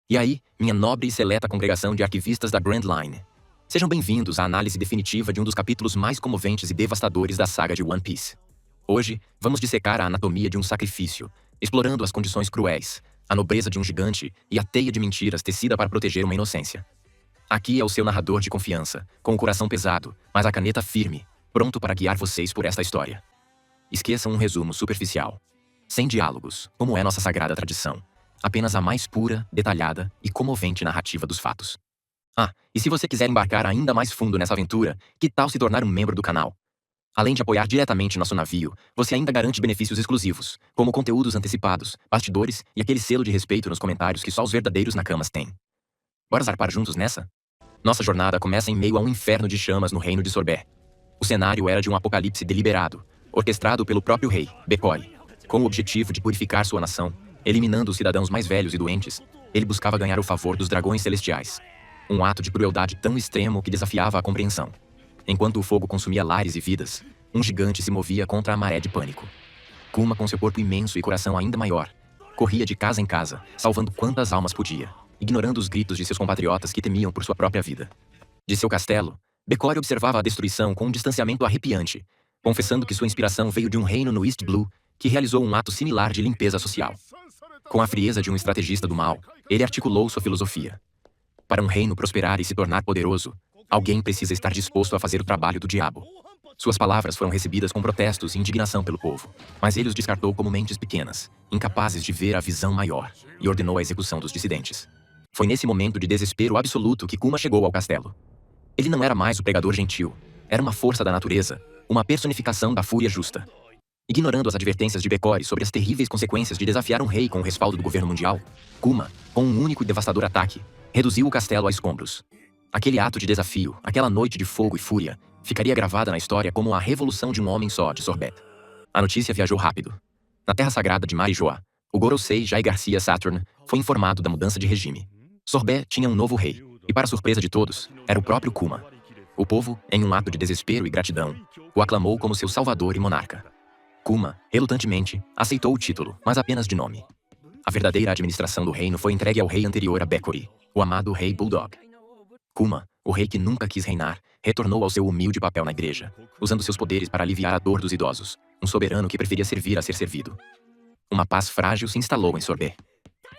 E aí, minha nobre e seleta congregação de arquivistas da Grand Line. Sejam bem-vindos à análise definitiva de um dos capítulos mais comoventes e devastadores da saga de One Piece. Hoje, vamos dissecar a anatomia de um sacrifício, explorando as condições cruéis, a nobreza de um gigante e a teia de mentiras tecida para proteger uma inocência. Aqui é o seu narrador de confiança, com o coração pesado, mas a caneta firme, pronto para guiar vocês por esta história. Esqueçam um resumo superficial. Sem diálogos, como é nossa sagrada tradição. Apenas a mais pura, detalhada e comovente narrativa dos fatos. Ah, e se você quiser embarcar ainda mais fundo nessa aventura, que tal se tornar um membro do canal? Além de apoiar diretamente nosso navio, você ainda garante benefícios exclusivos, como conteúdos antecipados, bastidores e aquele selo de respeito nos comentários que só os verdadeiros nakamas têm. Bora zarpar juntos nessa? Nossa jornada começa em meio a um inferno de chamas no reino de Sorbet. O cenário era de um apocalipse deliberado, orquestrado pelo próprio rei, Bekori. Com o objetivo de purificar sua nação, eliminando os cidadãos mais velhos e doentes, ele buscava ganhar o favor dos dragões celestiais. Um ato de crueldade tão extremo que desafiava a compreensão. Enquanto o fogo consumia lares e vidas, um gigante se movia contra a maré de pânico. Kuma, com seu corpo imenso e coração ainda maior, corria de casa em casa, salvando quantas almas podia, ignorando os gritos de seus compatriotas que temiam por sua própria vida. De seu castelo, Bekori observava a destruição com um distanciamento arrepiante, confessando que sua inspiração veio de um reino no East Blue que realizou um ato similar de limpeza social. Com a frieza de um estrategista do mal, ele articulou sua filosofia. Para um reino prosperar e se tornar poderoso, alguém precisa estar disposto a fazer o trabalho do diabo. Suas palavras foram recebidas com protestos e indignação pelo povo, mas ele os descartou como mentes pequenas, incapazes de ver a visão maior, e ordenou a execução dos dissidentes. Foi nesse momento de desespero absoluto que Kuma chegou ao castelo. Ele não era mais o pregador gentil, era uma força da natureza, uma personificação da fúria justa. Ignorando as advertências de Bekori sobre as terríveis consequências de desafiar um rei com o respaldo do governo mundial, Kuma, com um único e devastador ataque, reduziu o castelo a escombros. Aquele ato de desafio, aquela noite de fogo e fúria, ficaria gravada na história como a revolução de um homem só de Sorbet. A notícia viajou rápido. Na terra sagrada de Marijoa, o Gorosei Jai Garcia Saturn foi informado da mudança de regime. Sorbet tinha um novo rei, e para surpresa de todos, era o próprio Kuma. O povo, em um ato de desespero e gratidão, o aclamou como seu salvador e monarca. Kuma, relutantemente, aceitou o título, mas apenas de nome. A verdadeira administração do reino foi entregue ao rei anterior a Bekori, o amado rei Bulldog. Kuma, o rei que nunca quis reinar, retornou ao seu humilde papel na igreja, usando seus poderes para aliviar a dor dos idosos, um soberano que preferia servir a ser servido. Uma paz frágil se instalou em Sorbet.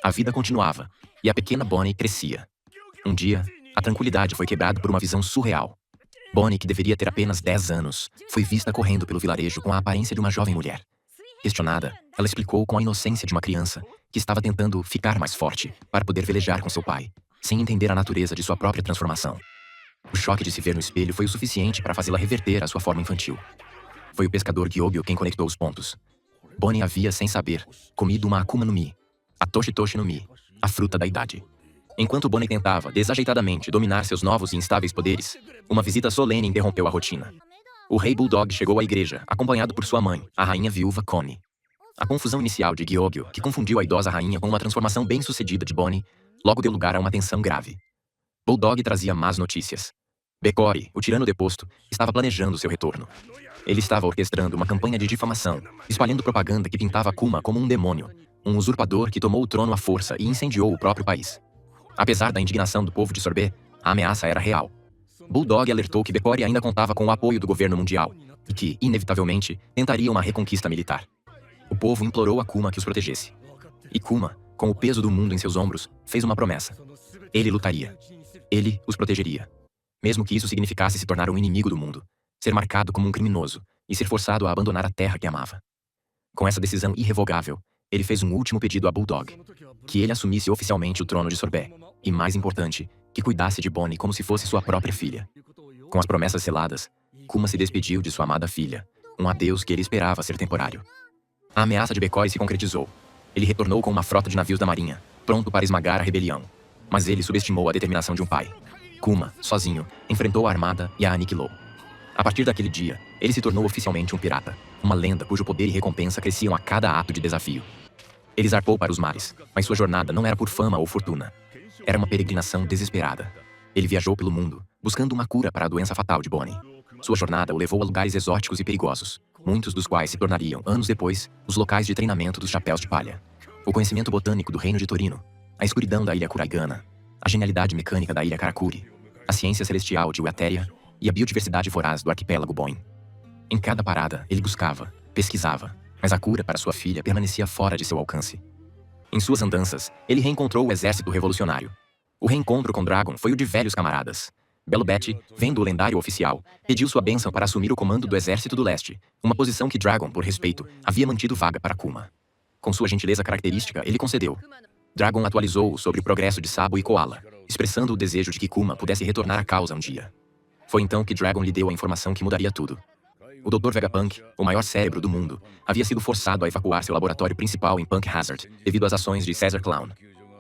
A vida continuava, e a pequena Bonnie crescia. Um dia, a tranquilidade foi quebrada por uma visão surreal. Bonnie, que deveria ter apenas 10 anos, foi vista correndo pelo vilarejo com a aparência de uma jovem mulher. Questionada, ela explicou com a inocência de uma criança que estava tentando ficar mais forte para poder velejar com seu pai, sem entender a natureza de sua própria transformação. O choque de se ver no espelho foi o suficiente para fazê-la reverter à sua forma infantil. Foi o pescador Gyobyo quem conectou os pontos. Bonnie havia, sem saber, comido uma Akuma no Mi, a Toshi Toshi no Mi, a fruta da idade. Enquanto Bonnie tentava, desajeitadamente, dominar seus novos e instáveis poderes, uma visita solene interrompeu a rotina. O rei Bulldog chegou à igreja, acompanhado por sua mãe, a rainha viúva Connie. A confusão inicial de Gyobyo, que confundiu a idosa rainha com uma transformação bem-sucedida de Bonnie, logo deu lugar a uma tensão grave. Bulldog trazia más notícias. Bekori, o tirano deposto, estava planejando seu retorno. Ele estava orquestrando uma campanha de difamação, espalhando propaganda que pintava Kuma como um demônio, um usurpador que tomou o trono à força e incendiou o próprio país. Apesar da indignação do povo de Sorbet, a ameaça era real. Bulldog alertou que Bekori ainda contava com o apoio do governo mundial e que, inevitavelmente, tentaria uma reconquista militar. O povo implorou a Kuma que os protegesse. E Kuma, com o peso do mundo em seus ombros, fez uma promessa. Ele lutaria. Ele os protegeria. Mesmo que isso significasse se tornar um inimigo do mundo, ser marcado como um criminoso e ser forçado a abandonar a terra que amava. Com essa decisão irrevogável, ele fez um último pedido a Bulldog, que ele assumisse oficialmente o trono de Sorbet, e mais importante, que cuidasse de Bonnie como se fosse sua própria filha. Com as promessas seladas, Kuma se despediu de sua amada filha, um adeus que ele esperava ser temporário. A ameaça de Bekori se concretizou. Ele retornou com uma frota de navios da marinha, pronto para esmagar a rebelião. Mas ele subestimou a determinação de um pai. Kuma, sozinho, enfrentou a armada e a aniquilou. A partir daquele dia, ele se tornou oficialmente um pirata, uma lenda cujo poder e recompensa cresciam a cada ato de desafio. Ele zarpou para os mares, mas sua jornada não era por fama ou fortuna. Era uma peregrinação desesperada. Ele viajou pelo mundo, buscando uma cura para a doença fatal de Bonnie. Sua jornada o levou a lugares exóticos e perigosos, muitos dos quais se tornariam, anos depois, os locais de treinamento dos Chapéus de Palha. O conhecimento botânico do reino de Torino, a escuridão da ilha Kuraigana, a genialidade mecânica da ilha Karakuri, a ciência celestial de Uateria e a biodiversidade voraz do arquipélago Boin. Em cada parada, ele buscava, pesquisava, mas a cura para sua filha permanecia fora de seu alcance. Em suas andanças, ele reencontrou o exército revolucionário. O reencontro com Dragon foi o de velhos camaradas. Belo Betty, vendo o lendário oficial, pediu sua bênção para assumir o comando do Exército do Leste, uma posição que Dragon, por respeito, havia mantido vaga para Kuma. Com sua gentileza característica, ele concedeu. Dragon atualizou sobre o progresso de Sabo e Koala, expressando o desejo de que Kuma pudesse retornar à causa um dia. Foi então que Dragon lhe deu a informação que mudaria tudo. O Dr. Vegapunk, o maior cérebro do mundo, havia sido forçado a evacuar seu laboratório principal em Punk Hazard, devido às ações de Caesar Clown.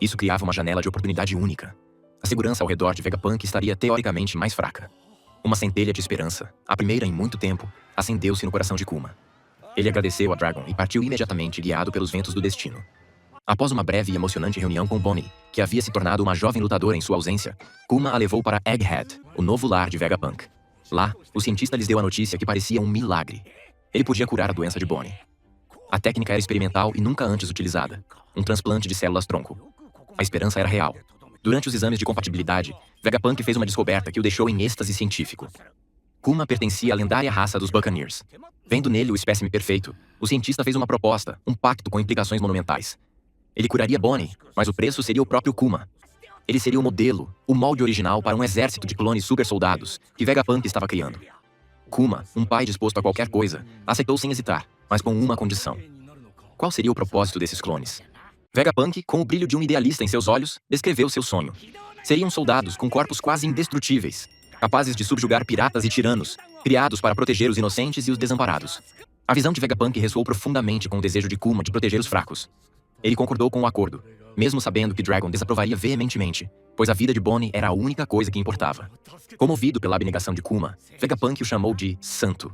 Isso criava uma janela de oportunidade única. A segurança ao redor de Vegapunk estaria teoricamente mais fraca. Uma centelha de esperança, a primeira em muito tempo, acendeu-se no coração de Kuma. Ele agradeceu a Dragon e partiu imediatamente guiado pelos ventos do destino. Após uma breve e emocionante reunião com Bonnie, que havia se tornado uma jovem lutadora em sua ausência, Kuma a levou para Egghead, o novo lar de Vegapunk. Lá, o cientista lhes deu a notícia que parecia um milagre. Ele podia curar a doença de Bonnie. A técnica era experimental e nunca antes utilizada. Um transplante de células-tronco. A esperança era real. Durante os exames de compatibilidade, Vegapunk fez uma descoberta que o deixou em êxtase científico. Kuma pertencia à lendária raça dos Buccaneers. Vendo nele o espécime perfeito, o cientista fez uma proposta, um pacto com implicações monumentais. Ele curaria Bonnie, mas o preço seria o próprio Kuma. Ele seria o modelo, o molde original para um exército de clones super-soldados que Vegapunk estava criando. Kuma, um pai disposto a qualquer coisa, aceitou sem hesitar, mas com uma condição. Qual seria o propósito desses clones? Vegapunk, com o brilho de um idealista em seus olhos, descreveu seu sonho. Seriam soldados com corpos quase indestrutíveis, capazes de subjugar piratas e tiranos, criados para proteger os inocentes e os desamparados. A visão de Vegapunk ressoou profundamente com o desejo de Kuma de proteger os fracos. Ele concordou com o acordo, mesmo sabendo que Dragon desaprovaria veementemente, pois a vida de Bonnie era a única coisa que importava. Comovido pela abnegação de Kuma, Vegapunk o chamou de santo.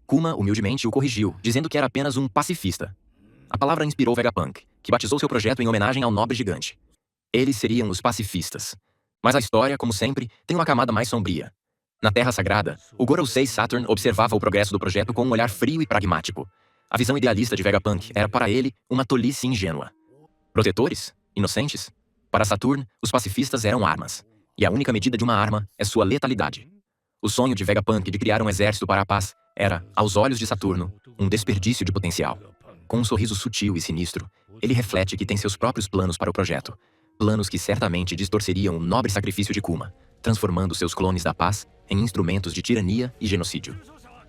Kuma humildemente o corrigiu, dizendo que era apenas um pacifista. A palavra inspirou Vegapunk, que batizou seu projeto em homenagem ao nobre gigante. Eles seriam os pacifistas. Mas a história, como sempre, tem uma camada mais sombria. Na Terra Sagrada, o Gorosei Saturn observava o progresso do projeto com um olhar frio e pragmático. A visão idealista de Vegapunk era para ele uma tolice ingênua. Protetores? Inocentes? Para Saturn, os pacifistas eram armas. E a única medida de uma arma é sua letalidade. O sonho de Vegapunk de criar um exército para a paz era, aos olhos de Saturno, um desperdício de potencial. Com um sorriso sutil e sinistro, ele reflete que tem seus próprios planos para o projeto. Planos que certamente distorceriam o nobre sacrifício de Kuma, transformando seus clones da paz em instrumentos de tirania e genocídio.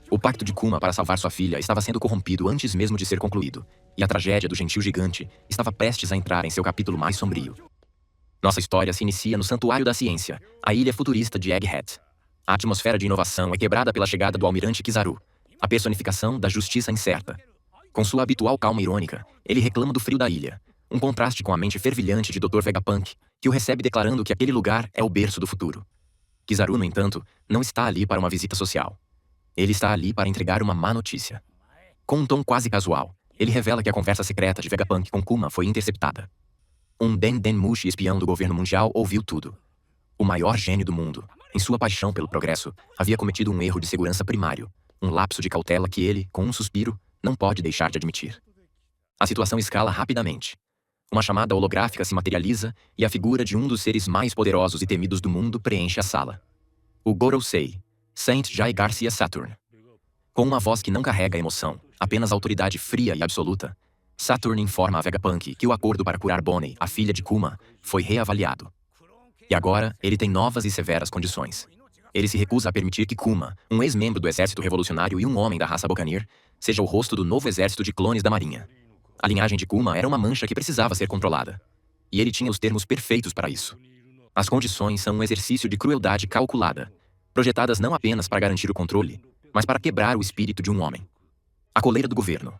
O pacto de Kuma para salvar sua filha estava sendo corrompido antes mesmo de ser concluído, e a tragédia do gentil gigante estava prestes a entrar em seu capítulo mais sombrio. Nossa história se inicia no Santuário da Ciência, a ilha futurista de Egghead. A atmosfera de inovação é quebrada pela chegada do almirante Kizaru, a personificação da justiça incerta. Com sua habitual calma irônica, ele reclama do frio da ilha, um contraste com a mente fervilhante de Dr. Vegapunk, que o recebe declarando que aquele lugar é o berço do futuro. Kizaru, no entanto, não está ali para uma visita social. Ele está ali para entregar uma má notícia. Com um tom quase casual, ele revela que a conversa secreta de Vegapunk com Kuma foi interceptada. Um Den-Den-Mushi espião do governo mundial ouviu tudo. O maior gênio do mundo, em sua paixão pelo progresso, havia cometido um erro de segurança primário, um lapso de cautela que ele, com um suspiro, não pode deixar de admitir. A situação escala rapidamente. Uma chamada holográfica se materializa e a figura de um dos seres mais poderosos e temidos do mundo preenche a sala. O Gorosei, Saint Jai Garcia Saturn. Com uma voz que não carrega emoção, apenas autoridade fria e absoluta, Saturn informa a Vegapunk que o acordo para curar Bonnie, a filha de Kuma, foi reavaliado. E agora, ele tem novas e severas condições. Ele se recusa a permitir que Kuma, um ex-membro do exército revolucionário e um homem da raça Buccaneer, seja o rosto do novo exército de clones da marinha. A linhagem de Kuma era uma mancha que precisava ser controlada. E ele tinha os termos perfeitos para isso. As condições são um exercício de crueldade calculada, projetadas não apenas para garantir o controle, mas para quebrar o espírito de um homem. A coleira do governo.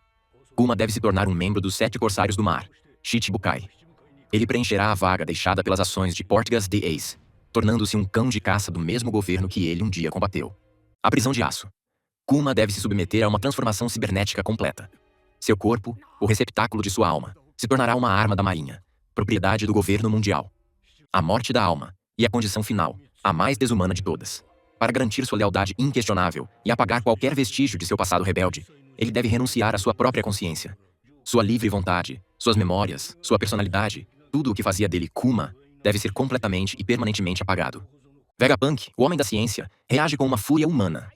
Kuma deve se tornar um membro dos 7 Corsários do Mar, Shichibukai. Ele preencherá a vaga deixada pelas ações de Portgas the Ace, tornando-se um cão de caça do mesmo governo que ele um dia combateu. A prisão de aço. Kuma deve se submeter a uma transformação cibernética completa. Seu corpo, o receptáculo de sua alma, se tornará uma arma da marinha, propriedade do governo mundial. A morte da alma, e a condição final, a mais desumana de todas. Para garantir sua lealdade inquestionável e apagar qualquer vestígio de seu passado rebelde, ele deve renunciar à sua própria consciência. Sua livre vontade, suas memórias, sua personalidade, Tudo o que fazia dele Kuma deve ser completamente e permanentemente apagado. Vegapunk, o homem da ciência, reage com uma fúria humana.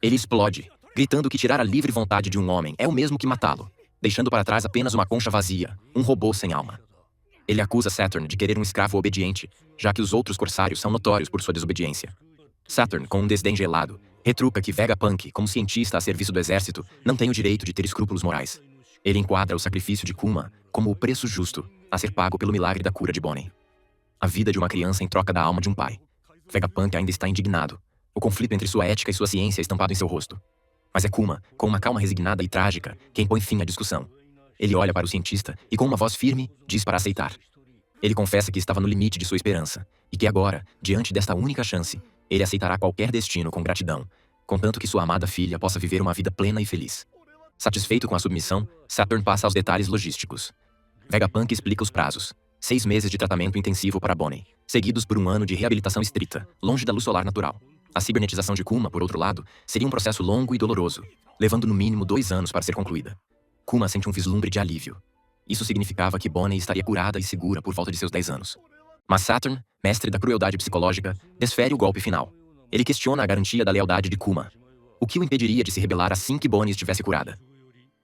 Ele explode, gritando que tirar a livre vontade de um homem é o mesmo que matá-lo, deixando para trás apenas uma concha vazia, um robô sem alma. Ele acusa Saturn de querer um escravo obediente, já que os outros corsários são notórios por sua desobediência. Saturn, com um desdém gelado, retruca que Vegapunk, como cientista a serviço do exército, não tem o direito de ter escrúpulos morais. Ele enquadra o sacrifício de Kuma como o preço justo a ser pago pelo milagre da cura de Bonnie. A vida de uma criança em troca da alma de um pai. Vegapunk ainda está indignado. O conflito entre sua ética e sua ciência é estampado em seu rosto. Mas é Kuma, com uma calma resignada e trágica, quem põe fim à discussão. Ele olha para o cientista e, com uma voz firme, diz para aceitar. Ele confessa que estava no limite de sua esperança, e que agora, diante desta única chance, ele aceitará qualquer destino com gratidão, contanto que sua amada filha possa viver uma vida plena e feliz. Satisfeito com a submissão, Saturn passa aos detalhes logísticos. Vegapunk explica os prazos. 6 meses de tratamento intensivo para Bonnie, seguidos por 1 ano de reabilitação estrita, longe da luz solar natural. A cibernetização de Kuma, por outro lado, seria um processo longo e doloroso, levando no mínimo 2 anos para ser concluída. Kuma sente um vislumbre de alívio. Isso significava que Bonnie estaria curada e segura por volta de seus 10 anos. Mas Saturn, mestre da crueldade psicológica, desfere o golpe final. Ele questiona a garantia da lealdade de Kuma. O que o impediria de se rebelar assim que Bonnie estivesse curada?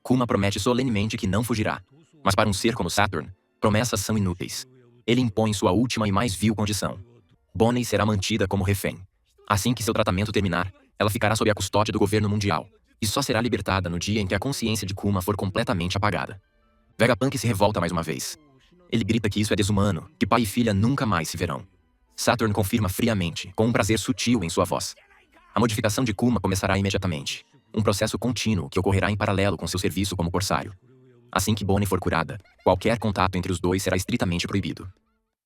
Kuma promete solenemente que não fugirá. Mas para um ser como Saturn, promessas são inúteis. Ele impõe sua última e mais vil condição. Bonnie será mantida como refém. Assim que seu tratamento terminar, ela ficará sob a custódia do governo mundial, e só será libertada no dia em que a consciência de Kuma for completamente apagada. Vegapunk se revolta mais uma vez. Ele grita que isso é desumano, que pai e filha nunca mais se verão. Saturn confirma friamente, com um prazer sutil em sua voz. A modificação de Kuma começará imediatamente. Um processo contínuo que ocorrerá em paralelo com seu serviço como corsário. Assim que Bonnie for curada, qualquer contato entre os dois será estritamente proibido.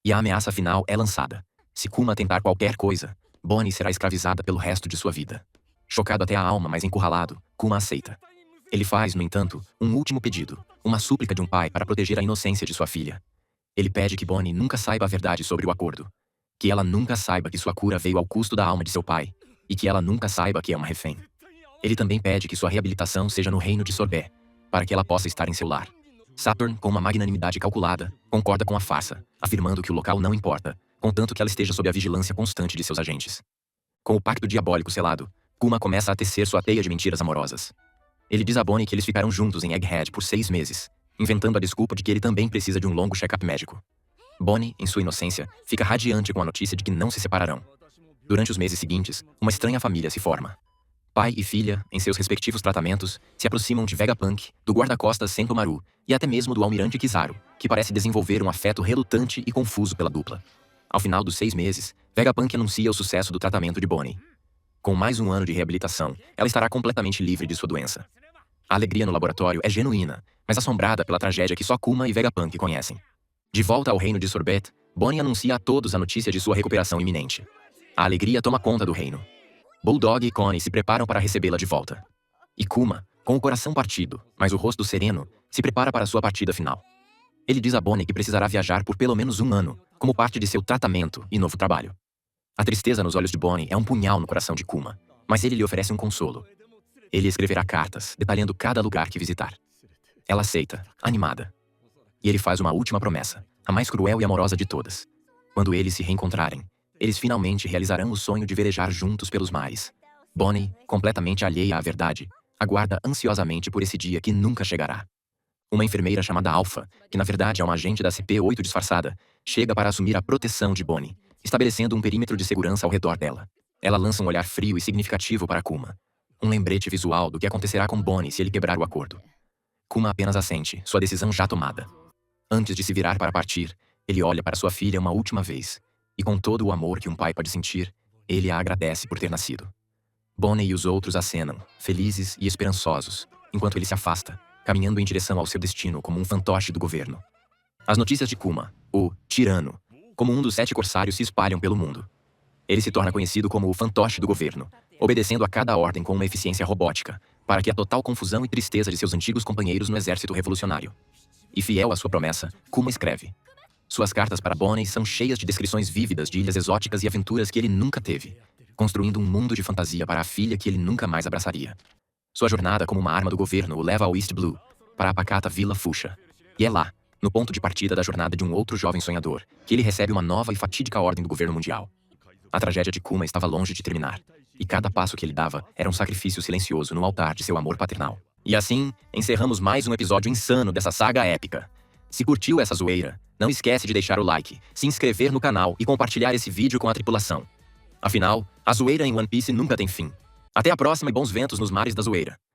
E a ameaça final é lançada. Se Kuma tentar qualquer coisa, Bonnie será escravizada pelo resto de sua vida. Chocado até a alma, mas encurralado, Kuma aceita. Ele faz, no entanto, um último pedido, uma súplica de um pai para proteger a inocência de sua filha. Ele pede que Bonnie nunca saiba a verdade sobre o acordo. Que ela nunca saiba que sua cura veio ao custo da alma de seu pai, e que ela nunca saiba que é uma refém. Ele também pede que sua reabilitação seja no reino de Sorbet, para que ela possa estar em seu lar. Saturn, com uma magnanimidade calculada, concorda com a farsa, afirmando que o local não importa, contanto que ela esteja sob a vigilância constante de seus agentes. Com o pacto diabólico selado, Kuma começa a tecer sua teia de mentiras amorosas. Ele diz a Bonnie que eles ficarão juntos em Egghead por 6 meses, inventando a desculpa de que ele também precisa de um longo check-up médico. Bonnie, em sua inocência, fica radiante com a notícia de que não se separarão. Durante os meses seguintes, uma estranha família se forma. Pai e filha, em seus respectivos tratamentos, se aproximam de Vegapunk, do guarda-costas Sentomaru e até mesmo do almirante Kizaru, que parece desenvolver um afeto relutante e confuso pela dupla. Ao final dos 6 meses, Vegapunk anuncia o sucesso do tratamento de Bonnie. Com mais 1 ano de reabilitação, ela estará completamente livre de sua doença. A alegria no laboratório é genuína, mas assombrada pela tragédia que só Kuma e Vegapunk conhecem. De volta ao reino de Sorbet, Bonnie anuncia a todos a notícia de sua recuperação iminente. A alegria toma conta do reino. Bulldog e Connie se preparam para recebê-la de volta. E Kuma, com o coração partido, mas o rosto sereno, se prepara para sua partida final. Ele diz a Bonnie que precisará viajar por pelo menos 1 ano, como parte de seu tratamento e novo trabalho. A tristeza nos olhos de Bonnie é um punhal no coração de Kuma, mas ele lhe oferece um consolo. Ele escreverá cartas, detalhando cada lugar que visitar. Ela aceita, animada. E ele faz uma última promessa, a mais cruel e amorosa de todas. Quando eles se reencontrarem, eles finalmente realizarão o sonho de velejar juntos pelos mares. Bonnie, completamente alheia à verdade, aguarda ansiosamente por esse dia que nunca chegará. Uma enfermeira chamada Alpha, que na verdade é uma agente da CP-8 disfarçada, chega para assumir a proteção de Bonnie, estabelecendo um perímetro de segurança ao redor dela. Ela lança um olhar frio e significativo para Kuma. Um lembrete visual do que acontecerá com Bonnie se ele quebrar o acordo. Kuma apenas assente, sua decisão já tomada. Antes de se virar para partir, ele olha para sua filha uma última vez, e com todo o amor que um pai pode sentir, ele a agradece por ter nascido. Bonnie e os outros acenam, felizes e esperançosos, enquanto ele se afasta, caminhando em direção ao seu destino como um fantoche do governo. As notícias de Kuma, o tirano, como um dos 7 corsários se espalham pelo mundo. Ele se torna conhecido como o fantoche do governo, obedecendo a cada ordem com uma eficiência robótica, para que a total confusão e tristeza de seus antigos companheiros no exército revolucionário. E fiel à sua promessa, Kuma escreve. Suas cartas para Bonnie são cheias de descrições vívidas de ilhas exóticas e aventuras que ele nunca teve, construindo um mundo de fantasia para a filha que ele nunca mais abraçaria. Sua jornada como uma arma do governo o leva ao East Blue, para a pacata Vila Fuchsia. E é lá, no ponto de partida da jornada de um outro jovem sonhador, que ele recebe uma nova e fatídica ordem do governo mundial. A tragédia de Kuma estava longe de terminar, e cada passo que ele dava era um sacrifício silencioso no altar de seu amor paternal. E assim, encerramos mais um episódio insano dessa saga épica. Se curtiu essa zoeira, não esquece de deixar o like, se inscrever no canal e compartilhar esse vídeo com a tripulação. Afinal, a zoeira em One Piece nunca tem fim. Até a próxima e bons ventos nos mares da zoeira.